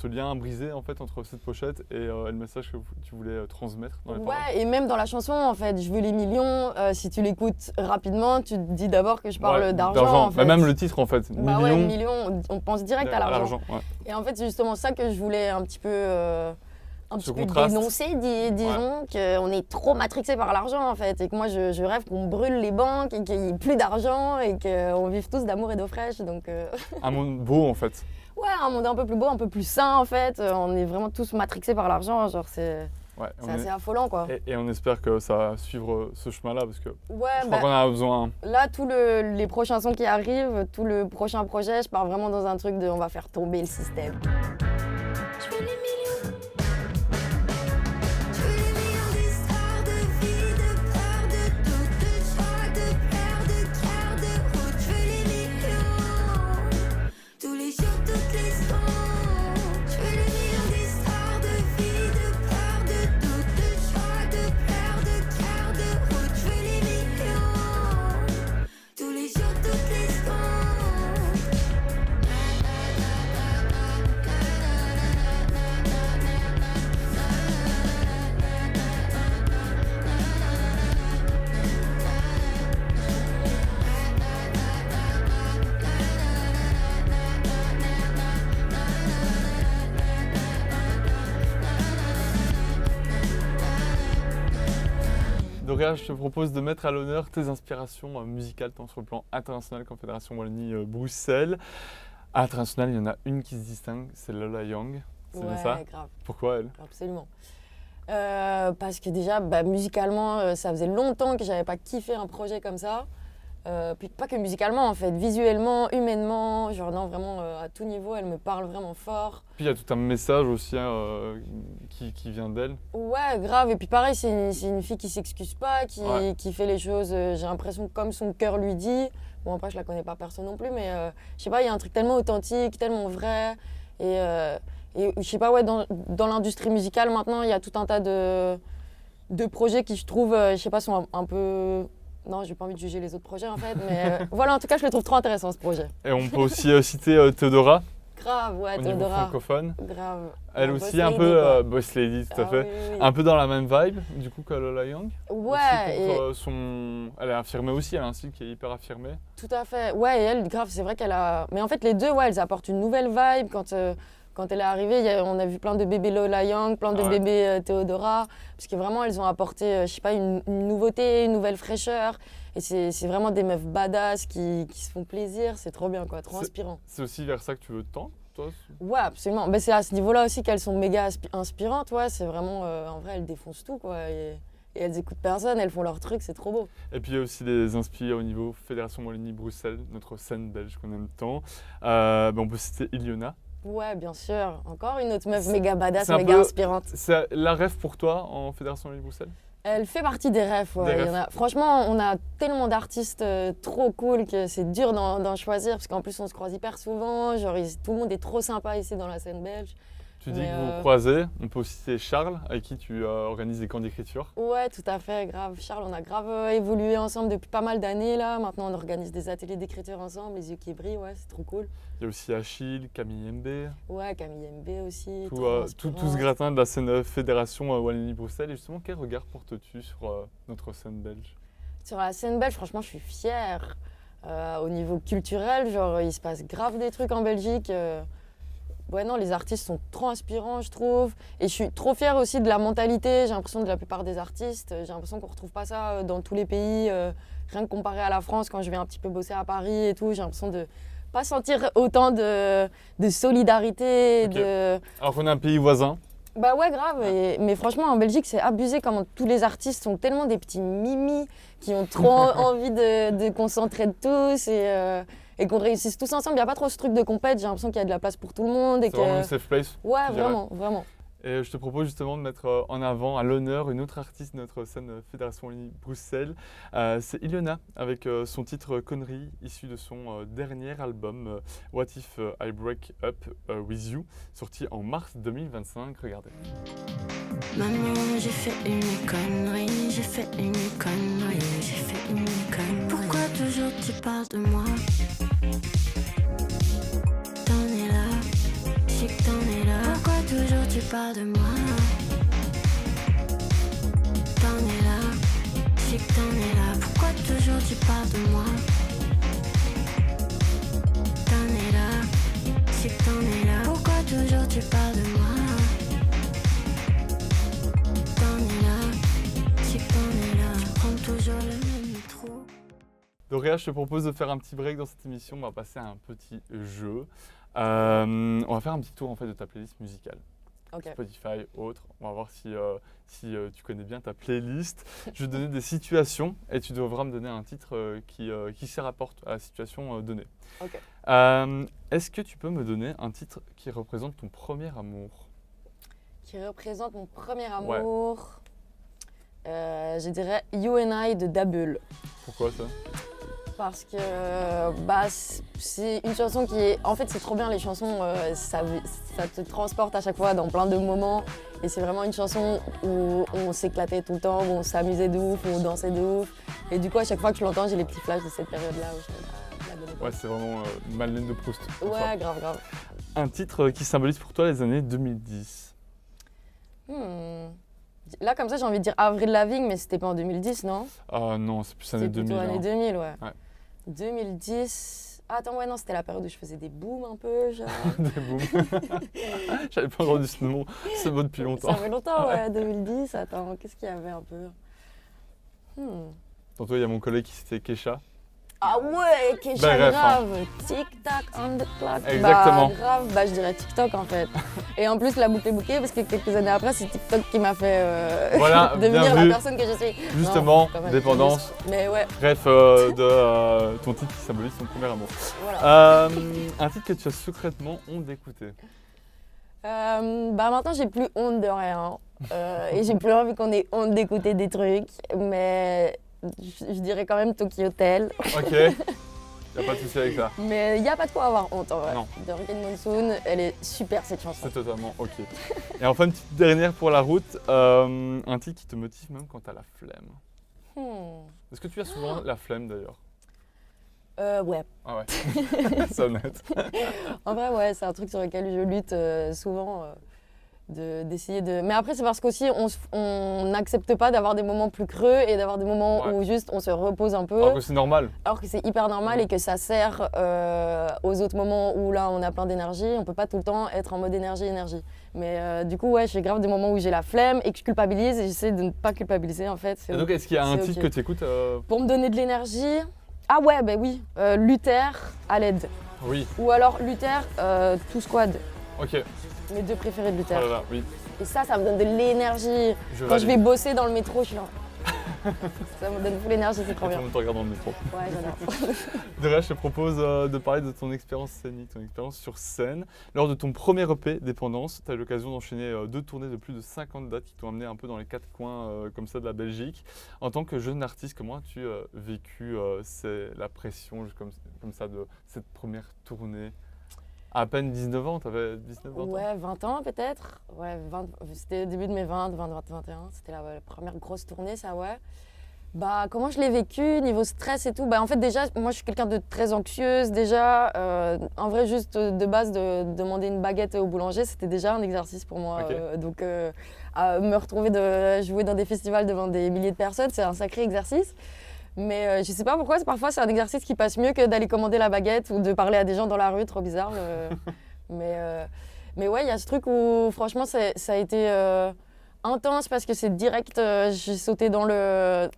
lien brisé en fait entre cette pochette et le message que tu voulais transmettre dans les paroles. Ouais, et même dans la chanson, en fait, je veux les millions. Si tu l'écoutes rapidement, tu te dis d'abord que je parle Ouais, d'argent. En fait. Même le titre en fait, Ouais, millions, on pense direct à l'argent. Ouais. Et en fait, c'est justement ça que je voulais un petit peu contraste. dénoncer, disons, qu'on est trop matrixé par l'argent en fait. Et que moi, je rêve qu'on brûle les banques et qu'il n'y ait plus d'argent et qu'on vive tous d'amour et d'eau fraîche. Donc, Un monde beau en fait. Ouais, un monde un peu plus beau, un peu plus sain en fait. On est vraiment tous matrixés par l'argent. Genre, c'est assez affolant quoi. Et on espère que ça va suivre ce chemin-là parce que Ouais, je crois qu'on en a besoin. Là, les prochains sons qui arrivent, tout le prochain projet, je pars vraiment dans un truc de on va faire tomber le système. Je veux les millions. Je veux les millions d'histoires de vie, de peur, de doute, de joie, de peur, de cœur, de route. Je veux les millions. Tous les jours, toutes les secondes. Je veux les millions d'histoires de vie, de peur, de doute, de joie, de peur, de cœur, de route. Je veux les millions. Tous les jours, toutes les secondes. Doria, je te propose de mettre à l'honneur tes inspirations musicales, tant sur le plan international qu'en Fédération Wallonie-Bruxelles. À l'international, il y en a une qui se distingue, c'est Lola Young. C'est bien ça? Grave. Pourquoi elle? Absolument. Parce que déjà, musicalement, ça faisait longtemps que j'avais pas kiffé un projet comme ça. Puis pas que musicalement en fait, visuellement, humainement, genre non vraiment à tout niveau, elle me parle vraiment fort. Puis il y a tout un message aussi qui vient d'elle. Ouais, grave. Et puis pareil, c'est une fille qui s'excuse pas, qui fait les choses, j'ai l'impression comme son cœur lui dit. Bon après je la connais pas personne non plus, mais je sais pas, il y a un truc tellement authentique, tellement vrai. Et je sais pas, ouais, dans l'industrie musicale maintenant, il y a tout un tas de projets qui je trouve, je sais pas, sont un peu... Non, j'ai pas envie de juger les autres projets en fait, mais voilà, en tout cas, je le trouve trop intéressant ce projet. Et on peut aussi citer Théodora. Grave, ouais, au niveau Théodora. francophone. Grave. Elle Un aussi boss un lady, peu quoi. boss lady, tout à fait. Oui, oui. Un peu dans la même vibe du coup que Lola Young. Ouais, Aussi pour elle est affirmée aussi, elle a un style qui est hyper affirmé. tout à fait. Ouais, et elle, grave, c'est vrai qu'elle a... Mais en fait, les deux, ouais, elles apportent une nouvelle vibe. Quand elle est arrivée, on a vu plein de bébés Lola Young, plein de bébés Théodora. Parce que vraiment, elles ont apporté, je sais pas, une nouveauté, une nouvelle fraîcheur. Et c'est vraiment des meufs badass qui se font plaisir. C'est trop bien, quoi, trop inspirant. C'est aussi vers ça que tu veux tendre, toi? Ouais, absolument. Mais c'est à ce niveau-là aussi qu'elles sont méga inspirantes. Ouais, c'est vraiment, en vrai, elles défoncent tout, quoi. Et elles écoutent personne, elles font leur truc, c'est trop beau. Et puis il y a aussi des inspirations au niveau Fédération Wallonie-Bruxelles, notre scène belge qu'on aime tant. On peut citer Iliona. Ouais, bien sûr. Encore une autre meuf méga badass, c'est un méga peu- inspirante. C'est la rêve pour toi en Fédération Wallonie-Bruxelles? Elle fait partie des rêves, ouais. Des rêves. Franchement, on a tellement d'artistes trop cool que c'est dur d'en choisir parce qu'en plus on se croise hyper souvent. Genre, tout le monde est trop sympa ici dans la scène belge. Tu dis Mais, que vous vous croisez. On peut aussi citer Charles, avec qui tu organises des camps d'écriture. Ouais, tout à fait, grave. Charles, on a grave évolué ensemble depuis pas mal d'années là. Maintenant, on organise des ateliers d'écriture ensemble, les yeux qui brillent, ouais, c'est trop cool. Il y a aussi Achille, Camille MB, Ouais, Camille MB aussi. tout, trop tout ce gratin de la scène Fédération Wallonie-Bruxelles. Et justement, quel regard portes-tu sur notre scène belge? Sur la scène belge, franchement, je suis fière. Au niveau culturel, genre, il se passe grave des trucs en Belgique. Ouais, non, les artistes sont trop inspirants, je trouve. Et je suis trop fière aussi de la mentalité, j'ai l'impression, de la plupart des artistes. J'ai l'impression qu'on ne retrouve pas ça dans tous les pays. Rien que comparé à la France, quand je vais un petit peu bosser à Paris et tout, j'ai l'impression de pas sentir autant de solidarité. Ok. Alors qu'on est un pays voisin. Bah ouais, grave. Mais franchement, en Belgique, c'est abusé comment tous les artistes sont tellement des petits mimis qui ont trop envie de qu'on s'entraide tous et qu'on réussisse tous ensemble. Il n'y a pas trop ce truc de compète. J'ai l'impression qu'il y a de la place pour tout le monde. C'est vraiment une safe place. Ouais, je dirais. vraiment, vraiment. Et je te propose justement de mettre en avant, à l'honneur, une autre artiste de notre scène Fédération Wallonie-Bruxelles. C'est Iliona, avec son titre Connerie, issu de son dernier album What If I Break Up With You, sorti en mars 2025. Regardez. Maman, j'ai fait une connerie, j'ai fait une connerie, j'ai fait une connerie. Pourquoi toujours tu parles de moi? T'en es là, je sais que t'en es là. Pourquoi toujours tu parles de moi? T'en es là, je sais que t'en es là. Pourquoi toujours tu parles de moi? T'en es là, je sais que t'en es là. Pourquoi toujours tu parles de moi? Doria, je te propose de faire un petit break dans cette émission. On va passer à un petit jeu. On va faire un petit tour en fait de ta playlist musicale. Ok. Spotify, autre. On va voir si tu connais bien ta playlist. Je vais te donner des situations et tu devras me donner un titre qui s'y rapporte à la situation donnée. Ok. Est-ce que tu peux me donner un titre qui représente ton premier amour? Qui représente mon premier amour. Je dirais You and I de Dabul. Pourquoi ça? Parce que c'est une chanson qui est... En fait, c'est trop bien les chansons, ça te transporte à chaque fois dans plein de moments. Et c'est vraiment une chanson où on s'éclatait tout le temps, où on s'amusait de ouf, où on dansait de ouf. Et du coup, à chaque fois que je l'entends, j'ai les petits flashs de cette période-là où je fais la bonne époque. Ouais, c'est vraiment Madeleine de Proust. Ouais, grave, grave. Un titre qui symbolise pour toi les années 2010. Là, comme ça, j'ai envie de dire Avril Lavigne, mais c'était pas en 2010, non? Ah non, c'est plus années C'était 2000. plutôt années 2000, ouais. 2010... Ah, attends, ouais, non, c'était la période où je faisais des booms un peu, genre. Des booms. J'avais pas entendu ce mot depuis longtemps. Ça fait longtemps, ouais, 2010. Attends, qu'est-ce qu'il y avait un peu? Tantôt, il y a mon collègue qui citait Kesha. Ah ouais, Kesha, Bah, bref, grave. Tic-tac on the clock. Exactement. Bah, grave, bah, je dirais TikTok en fait. Et en plus, la boucle est bouclée parce que quelques années après, c'est TikTok qui m'a fait Voilà, devenir bien la vu. personne que je suis. Justement, Non, quand même, dépendance. Mais ouais, Bref, de ton titre qui symbolise ton premier amour. voilà. Un titre que tu as secrètement honte d'écouter. Bah maintenant, j'ai plus honte de rien. Et j'ai plus envie qu'on ait honte d'écouter des trucs. Mais je dirais quand même Tokyo Hotel. Ok, y a pas de souci avec ça. Mais il n'y a pas de quoi avoir honte en vrai. Non. De Hurricane Monsoon, elle est super cette chanson. C'est totalement ok. Et enfin, une petite dernière pour la route. Un titre qui te motive même quand t'as la flemme. Est-ce que tu as souvent la flemme d'ailleurs? Ouais. Ah ouais, c'est honnête. En vrai, ouais, c'est un truc sur lequel je lutte souvent. D'essayer de... Mais après, c'est parce qu'aussi, on n'accepte pas d'avoir des moments plus creux et d'avoir des moments Ouais. où juste on se repose un peu. Alors que c'est normal. Alors que c'est hyper normal et que ça sert aux autres moments où là, on a plein d'énergie. On peut pas tout le temps être en mode énergie. Mais du coup, ouais, j'ai grave des moments où j'ai la flemme et que je culpabilise et j'essaie de ne pas culpabiliser en fait. Et donc, est-ce qu'il y a un c'est titre ok. que tu écoutes Pour me donner de l'énergie... Ah ouais, bah oui, Luther à l'aide. Oui, Ou alors Luther, Two Squad. ok. Mes deux préférés de Luther. Oh là là, oui. Et ça me donne de l'énergie. Quand je vais bosser dans le métro, je suis là. Ça me donne full l'énergie, c'est trop Tout bien. le monde te regarde dans le métro. Ouais, j'adore. Derrière, je te propose de parler de ton expérience scénique, ton expérience sur scène. Lors de ton premier EP, Dépendance, tu as eu l'occasion d'enchaîner 2 tournées de plus de 50 dates qui t'ont amené un peu dans les 4 coins comme ça de la Belgique. En tant que jeune artiste, comment as-tu vécu la pression comme ça de cette première tournée? À peine 19 ans, tu avais 19 ans? Ouais, 20 ans peut-être. Ouais, c'était au début de mes 20, 21. C'était la première grosse tournée, ça, ouais. Bah, comment je l'ai vécu, niveau stress et tout. Bah, en fait, déjà, moi, je suis quelqu'un de très anxieuse. Déjà, en vrai, juste de base, de demander une baguette au boulanger, c'était déjà un exercice pour moi. Ok. Donc, à me retrouver de jouer dans des festivals devant des milliers de personnes, c'est un sacré exercice. Mais je sais pas pourquoi, parfois c'est un exercice qui passe mieux que d'aller commander la baguette ou de parler à des gens dans la rue, trop bizarre. Mais ouais, il y a ce truc où franchement ça a été intense parce que c'est direct, j'ai sauté dans le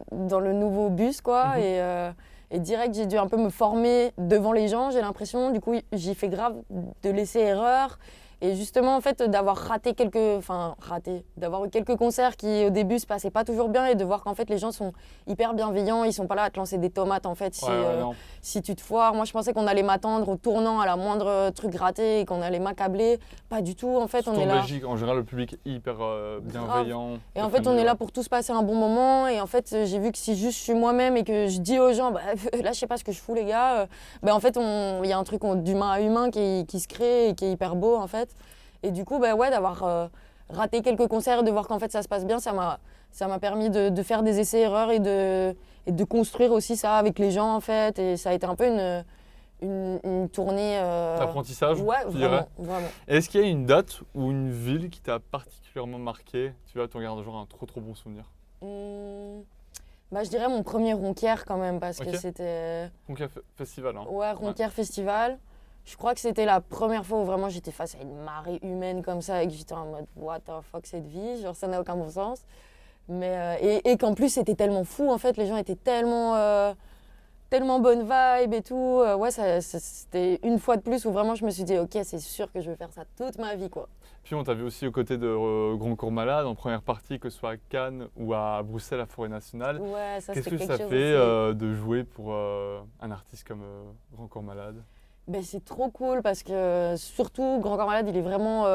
nouveau bus quoi. Et direct j'ai dû un peu me former devant les gens, j'ai l'impression. Du coup j'ai fait grave de laisser erreur. Et justement, en fait, d'avoir d'avoir eu quelques concerts qui, au début, se passaient pas toujours bien et de voir qu'en fait, les gens sont hyper bienveillants, ils sont pas là à te lancer des tomates, en fait, Non. si tu te foires. Moi, je pensais qu'on allait m'attendre au tournant à la moindre truc raté et qu'on allait m'accabler. Pas du tout, en fait, Surtout on est en là. Belgique, en général, le public est hyper bienveillant. Et en fait, on est là pour tous passer un bon moment. Et en fait, j'ai vu que si juste je suis moi-même et que je dis aux gens, bah, là, je sais pas ce que je fous, les gars, en fait, il y a un truc d'humain à humain qui se crée et qui est hyper beau, en fait. Et du coup, bah ouais, d'avoir raté quelques concerts et de voir qu'en fait ça se passe bien, ça m'a permis de faire des essais-erreurs et de construire aussi ça avec les gens en fait. Et ça a été un peu une tournée. D'apprentissage, Ouais, tu dirais. vraiment. Est-ce qu'il y a une date ou une ville qui t'a particulièrement marqué? Tu vois, tu en gardes genre un trop bon souvenir. Bah, je dirais mon premier Ronquière quand même parce Ok. que c'était. Donc, festival, hein. Ouais, Ronquière Festival. Je crois que c'était la première fois où vraiment j'étais face à une marée humaine comme ça et que j'étais en mode what the fuck cette vie, genre ça n'a aucun bon sens. Mais, et qu'en plus c'était tellement fou en fait, les gens étaient tellement bonne vibe et tout. Ouais, c'était une fois de plus où vraiment je me suis dit ok c'est sûr que je vais faire ça toute ma vie quoi. Puis on t'a vu aussi aux côtés de Grand Corps Malade en première partie, que ce soit à Cannes ou à Bruxelles à Forêt Nationale. Ouais, ça Qu'est-ce c'était que quelque ça chose fait aussi. de jouer pour un artiste comme Grand Corps Malade? Ben, c'est trop cool parce que surtout Grand Corps Malade il est vraiment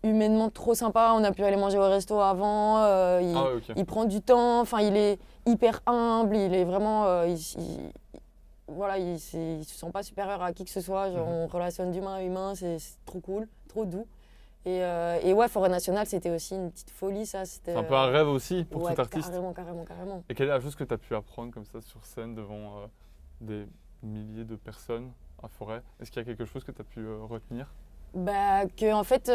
humainement trop sympa. On a pu aller manger au resto avant. Ok. Il prend du temps. Enfin, il est hyper humble. Il est vraiment. Voilà, il se sent pas supérieur à qui que ce soit. Genre, on relationne d'humain à humain. C'est trop cool, trop doux. Et ouais, Forêt Nationale, c'était aussi une petite folie, ça. C'est un peu un rêve aussi pour ouais, tout artiste. Carrément. Et quelle est la chose que tu as pu apprendre comme ça sur scène devant des milliers de personnes à Forêt? Est-ce qu'il y a quelque chose que tu as pu retenir? Bah, que en fait,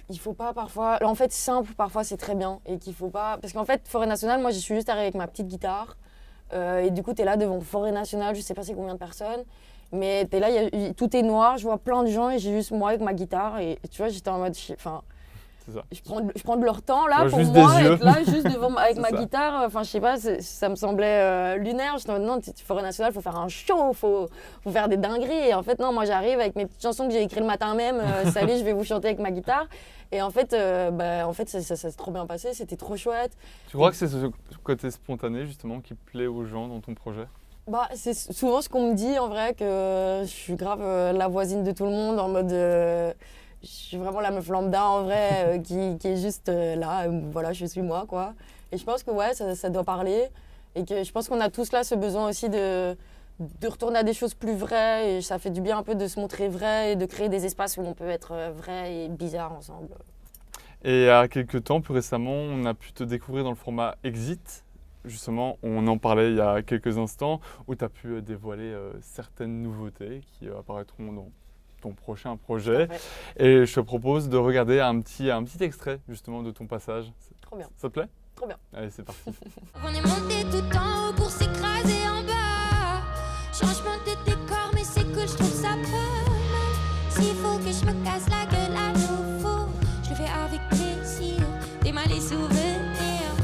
il faut pas parfois. En fait, simple, parfois, c'est très bien. Et qu'il faut pas. Parce qu'en fait, Forêt Nationale, moi, j'y suis juste arrivée avec ma petite guitare. Et du coup, t'es là devant Forêt Nationale, je sais pas c'est combien de personnes. Mais t'es là, tout est noir, je vois plein de gens et j'ai juste moi avec ma guitare. Et tu vois, j'étais en mode. Enfin, C'est ça. Je prends de leur temps là Ouais, pour juste moi, des yeux. être là juste devant avec C'est ma ça. guitare. Enfin, je sais pas, ça me semblait lunaire. J'étais en mode, non, Forêt Nationale, faut faire un show, faut faire des dingueries. Et en fait, non, moi j'arrive avec mes petites chansons que j'ai écrites le matin même. Salut, je vais vous chanter avec ma guitare. Et en fait, ça s'est trop bien passé, c'était trop chouette. Tu crois que c'est ce côté spontané justement qui plaît aux gens dans ton projet? Bah, c'est souvent ce qu'on me dit en vrai, que je suis grave la voisine de tout le monde, en mode je suis vraiment la meuf lambda en vrai, qui est juste là, voilà, je suis moi quoi. Et je pense que ouais, ça doit parler, et que je pense qu'on a tous là ce besoin aussi de retourner à des choses plus vraies, et ça fait du bien un peu de se montrer vrai et de créer des espaces où on peut être vrai et bizarre ensemble. Et il y a quelques temps, plus récemment, on a pu te découvrir dans le format Exit. Justement, on en parlait il y a quelques instants, où tu as pu dévoiler certaines nouveautés qui apparaîtront dans ton prochain projet. Ouais, Et je te propose de regarder un petit extrait justement de ton passage. trop bien, Ça te plaît? trop bien. Allez, c'est parti. On est monté tout en haut pour s'écraser en bas. Changement de décor, mais c'est cool, je trouve ça pas mal. S'il faut que je me casse la gueule à nouveau, je le fais avec plaisir, démaler les souvenirs.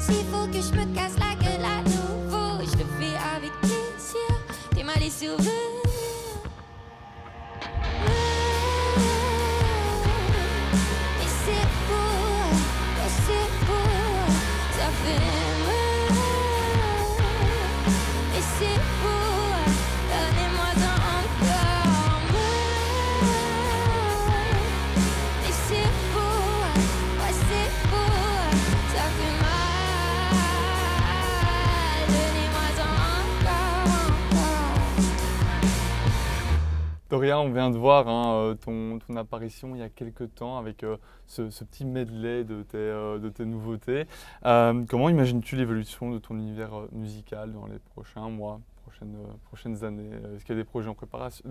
S'il faut que je me casse la gueule à nouveau, je le fais avec plaisir, démaler les souvenirs. Et c'est beau, ça fait mal. Et c'est beau, donnez-moi encore mal. Et c'est beau, ouais c'est beau, ça fait mal. Donnez-moi encore. Doria, on vient de voir ton apparition il y a quelques temps avec ce petit medley de tes nouveautés. Comment imagines-tu l'évolution de ton univers musical dans les prochains mois, prochaines années? Est-ce qu'il y a des projets en préparation,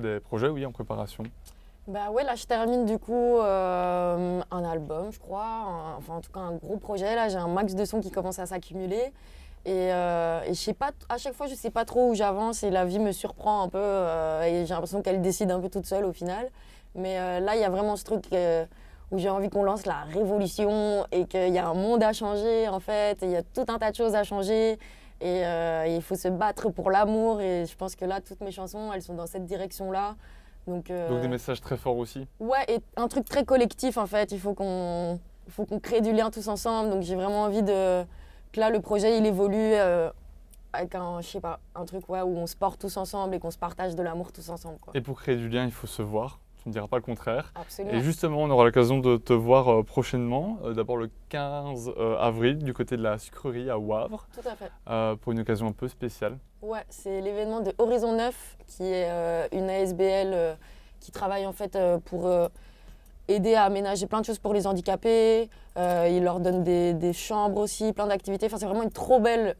oui, en préparation? Bah ouais, là je termine du coup un album, je crois, enfin en tout cas un gros projet. Là j'ai un max de sons qui commence à s'accumuler, et je sais pas, à chaque fois je sais pas trop où j'avance, et la vie me surprend un peu, et j'ai l'impression qu'elle décide un peu toute seule au final. Mais là il y a vraiment ce truc où j'ai envie qu'on lance la révolution, et qu'il y a un monde à changer en fait, et il y a tout un tas de choses à changer. Et il faut se battre pour l'amour, et je pense que là toutes mes chansons elles sont dans cette direction-là. Donc des messages très forts aussi. ouais, et un truc très collectif en fait. Il faut qu'on crée du lien tous ensemble. Donc j'ai vraiment envie que là le projet il évolue avec je sais pas, un truc ouais, où on se porte tous ensemble et qu'on se partage de l'amour tous ensemble, quoi. Et pour créer du lien, il faut se voir. Tu ne diras pas le contraire. Absolument. Et justement, on aura l'occasion de te voir prochainement, d'abord le 15 avril, du côté de la sucrerie à Wavre, Tout à fait. pour une occasion un peu spéciale. Ouais, c'est l'événement de Horizon 9, qui est une ASBL qui travaille en fait pour aider à aménager plein de choses pour les handicapés. Il leur donne des chambres aussi, plein d'activités. Enfin, c'est vraiment une trop belle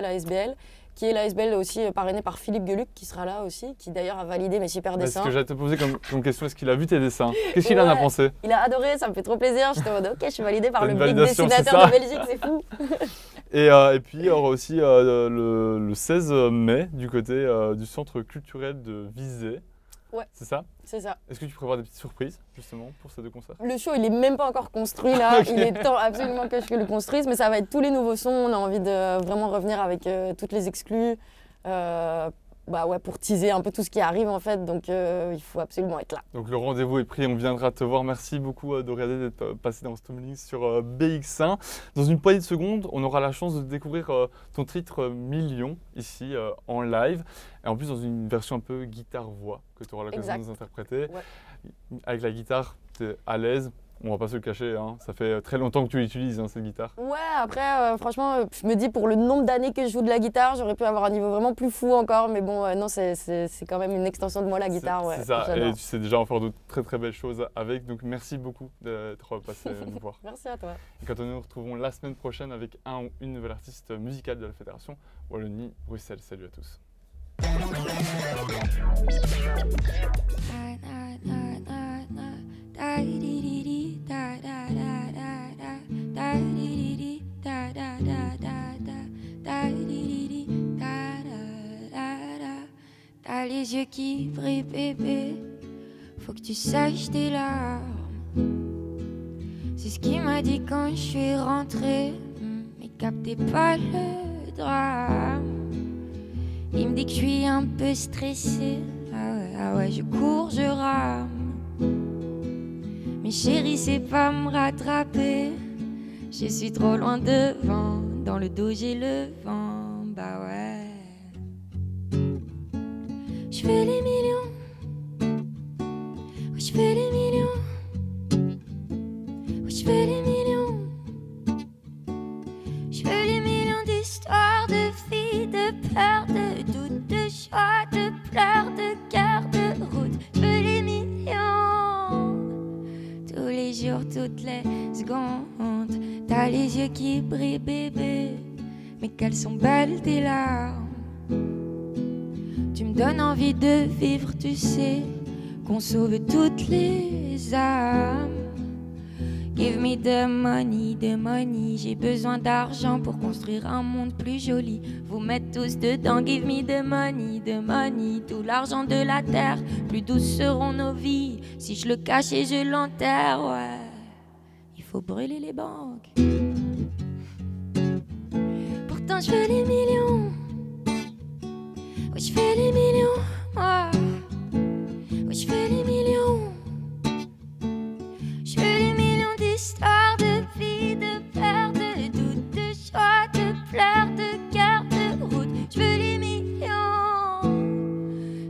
ASBL, qui est l'ASBL aussi parrainée par Philippe Geluc, qui sera là aussi, qui d'ailleurs a validé mes super C'est dessins. ce que j'allais te poser comme question, est-ce qu'il a vu tes dessins? Qu'est-ce qu'il en a Ouais. pensé? Il a adoré, ça me fait trop plaisir. J'étais en mode ok, je suis validée par T'as le une big validation, c'est dessinateur ça de Belgique, c'est fou. Et puis il y aura aussi le 16 mai du côté du centre culturel de Visé. Ouais. C'est ça? C'est ça. Est-ce que tu prévois des petites surprises justement pour ces deux concerts? Le show, il est même pas encore construit là. Ok. Il est temps absolument que je le construise, mais ça va être tous les nouveaux sons. On a envie de vraiment revenir avec toutes les exclus. Bah ouais, pour teaser un peu tout ce qui arrive en fait. Donc il faut absolument être là. Donc le rendez-vous est pris, on viendra te voir. Merci beaucoup Doriadé d'être passé dans Storytelling sur BX1. Dans une poignée de secondes, on aura la chance de découvrir ton titre Million ici en live. Et en plus dans une version un peu guitare-voix que tu auras l'occasion de Exact. nous interpréter. Ouais. Avec la guitare, tu es à l'aise. On va pas se le cacher, hein. Ça fait très longtemps que tu l'utilises cette guitare. Ouais, après, franchement, je me dis pour le nombre d'années que je joue de la guitare, j'aurais pu avoir un niveau vraiment plus fou encore. Mais bon, non, c'est quand même une extension de moi la guitare. Ouais, C'est ça, j'adore. et tu sais déjà en faire de très très belles choses avec. Donc merci beaucoup d'être passé nous voir. Merci à toi. Et quand nous nous retrouvons la semaine prochaine avec un ou une nouvelle artiste musicale de la Fédération Wallonie-Bruxelles. Salut à tous. T'as les yeux qui brillent, bébé. Faut que tu saches tes larmes. dit quand je suis rentrée, mais captez pas le drame. Il me dit que je suis un peu stressée. Ah ouais, je cours, je rame. Mais chérie, c'est pas me rattraper. Je suis trop loin devant. Dans le dos, j'ai le vent. Bah ouais. Je fais les millions. Je fais les millions. Je fais les millions. Je fais les millions d'histoires, de filles, de peurs, de doutes, de choix, de pleurs, de cœurs, de route. Je fais les millions. Tous les jours, toutes les secondes. T'as les yeux qui brillent, bébé. Mais qu'elles sont belles tes larmes. Tu me donnes envie de vivre, tu sais. Qu'on sauve toutes les âmes. Give me the money, j'ai besoin d'argent pour construire un monde plus joli. Vous mettre tous dedans, give me the money, tout l'argent de la terre. Plus douces seront nos vies, si je le cache et je l'enterre, ouais. Il faut brûler les banques. Pourtant je fais les millions. Oui, je fais les millions, moi. Oui, je fais les millions. Je fais les millions d'histoires, de vies, de peurs, de doutes, de choix, de pleurs, de cœurs, de route. Je fais les millions.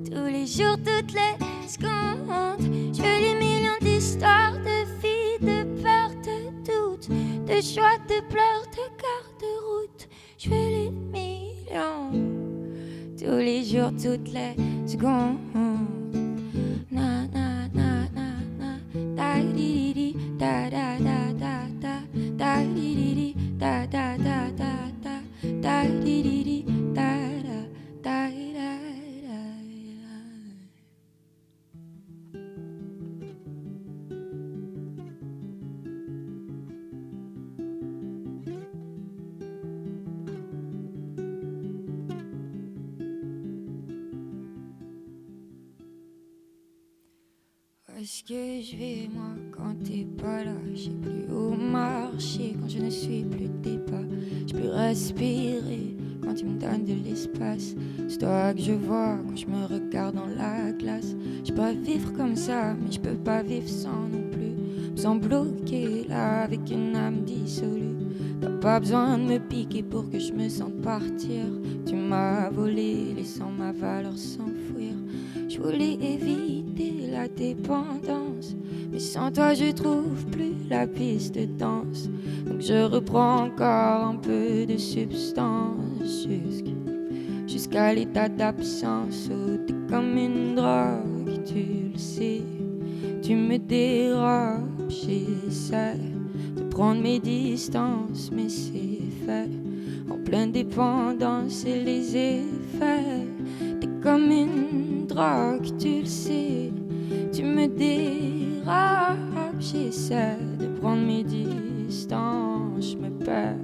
Tous les jours, toutes les secondes. Je fais les millions d'histoires, de vies, de peurs, de doutes, de choix, de pleurs, de cœurs, de route. Je fais les millions. Tous les jours, toutes les secondes. Na na na na na. Da di di da da da da da. Da di di da da da da da. Da di di da da da da da. Où est-ce que je vais moi quand t'es pas là? Je sais plus où marcher quand je ne suis plus tes pas. Je peux respirer quand tu me donnes de l'espace. C'est toi que je vois quand je me regarde dans la glace. Je peux vivre comme ça, mais je peux pas vivre sans non plus. Me sens bloqué là avec une âme dissolue. T'as pas besoin de me piquer pour que je me sente partir. Tu m'as volé, laissant ma valeur s'enfouir. Je voulais éviter la dépendance, mais sans toi je trouve plus la piste de danse. Donc je reprends encore un peu de substance jusqu'à l'état d'absence où t'es comme une drogue, tu le sais. Tu me dérobes, j'essaie de prendre mes distances, mais c'est fait en pleine dépendance et les effets. T'es comme une drogue, tu le sais. Tu me dérobes, j'essaie de prendre mes distances. Je me perds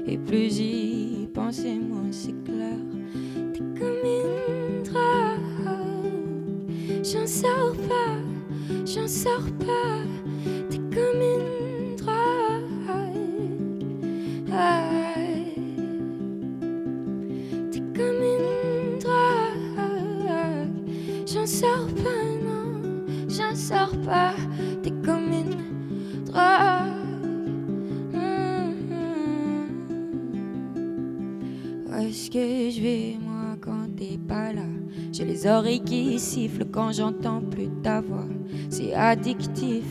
et plus j'y pense et moins c'est clair. T'es comme une drogue, j'en sors pas, j'en sors pas. T'es comme une drogue, t'es comme une drogue. J'en sors pas, non, j'en sors pas. T'es comme une drogue. Où est-ce que je vais moi quand t'es pas là? J'ai les oreilles qui sifflent quand j'entends plus ta voix. C'est addictif,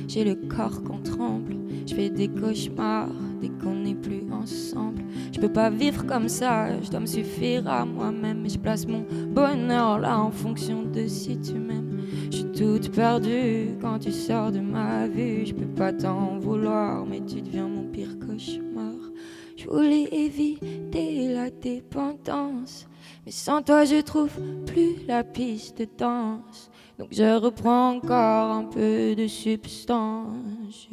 j'ai le corps qu'on tremble. Je fais des cauchemars dès qu'on n'est plus ensemble. Je peux pas vivre comme ça, je dois me suffire à moi-même. Et je place mon bonheur là en fonction de si tu m'aimes. Je suis toute perdue quand tu sors de ma vue. Je peux pas t'en vouloir, mais tu deviens mon pire cauchemar. Je voulais éviter la dépendance, mais sans toi je trouve plus la piste de danse. Donc je reprends encore un peu de substance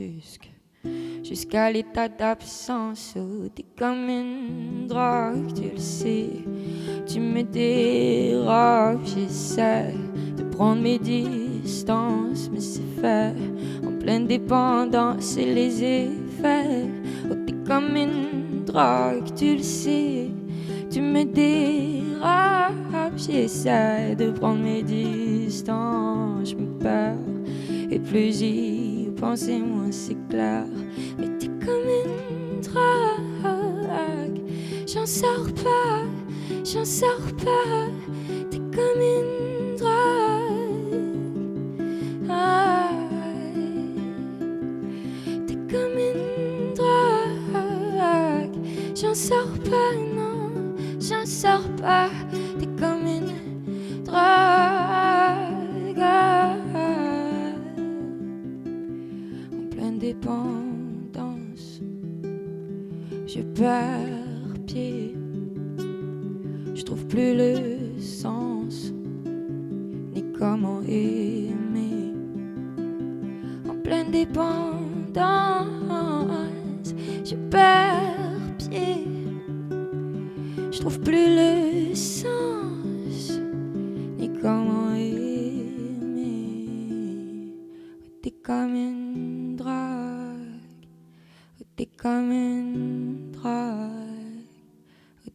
jusqu'à l'état d'absence où t'es comme une drogue, tu le sais. Tu me dérobes, j'essaie de prendre mes distances, mais c'est fait en pleine dépendance et les effets. faire. Oh, t'es comme une drogue, tu le sais. Tu me dérapes, j'essaie de prendre mes distances. Je me perds, et plus j'y pense, et moins c'est clair. Mais t'es comme une drogue, j'en sors pas, j'en sors pas. T'es comme une drogue, t'es comme une drogue, j'en sors pas, non, j'en sors pas. T'es comme une drogue, en pleine dépendance, je perds pied. Je trouve plus le sens, ni comment aimer. En pleine dépendance, je perds pied. Je trouve plus le sens, ni comment aimer. T'es comme une drogue, t'es comme une drogue,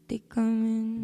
t'es comme une